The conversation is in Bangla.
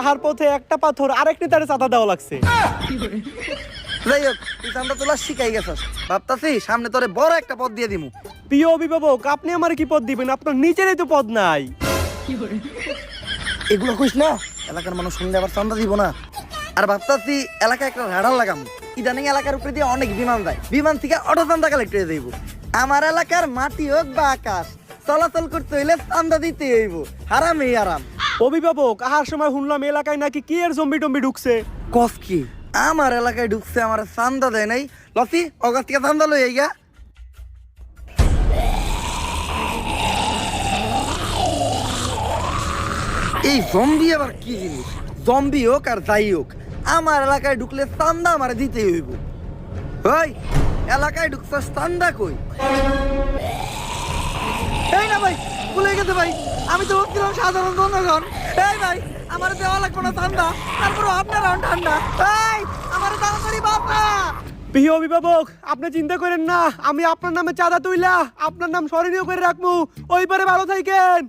আহার পথে একটা পাথর আরেক নেতারে চাঁদা দেওয়া লাগছে। যাই হোক তুই চান্দা তোলা শিখাই গেছস, ভাবতাছি সামনে তোরে বড় একটা পদ দিয়ে দিমু। প্রিয় অভিভাবক, আপনি আমার কি পদ দিবেন? আপনার নিচেরই তো পদ নাই। এগুলো কইস না, এলাকার মানুষ শুনলে আবার চান্দা দিব না। আর ভাবতাছি এলাকায় একটা রাডার লাগাম, ইদানিং এলাকার উপরে দিয়ে অনেক বিমান যায়, বিমান থেকে অটো চান্দা কালেক্ট হয়ে যাইব। আমার এলাকার মাটি হোক বা আকাশ, চলাচল করতে হইলে চান্দা দিতে হইব, হারামই আরাম। অভিভাবক, আহার সময় শুনলাম এলাকায় নাকি কি এর জম্বি টম্বি ঢুকছে। কস কি আমার এলাকায় ঢুকছে, আমার চান্দা দেয় নাই। লসি অগাছ থেকে চান্দা লই আইগা। এই জম্বি আবার কি জিনিস? জম্বি হোক আর যাই হোক, আমার এলাকায় ঢুকলে চান্দা আমার দিতে হইব। ওই এলাকায় ঢুকছস, চান্দা কই? এই না ভাই, ভুলে গেছে ভাই, আমি তো ভাবছিলাম সাধারণ জনগণ। এই ভাই, আমার দেওয়া লাগবে না চান্দা, তারপরে আপনার ঠান্ডা। এই আমার তাড়াতাড়ি বাবা। প্রিয় অভিভাবক, আপনি চিন্তা করেন না, আমি আপনার নামে চাঁদা তুইলা আপনার নাম স্মরণীয় করে রাখবো। ওই পারে ভালো থাকেন।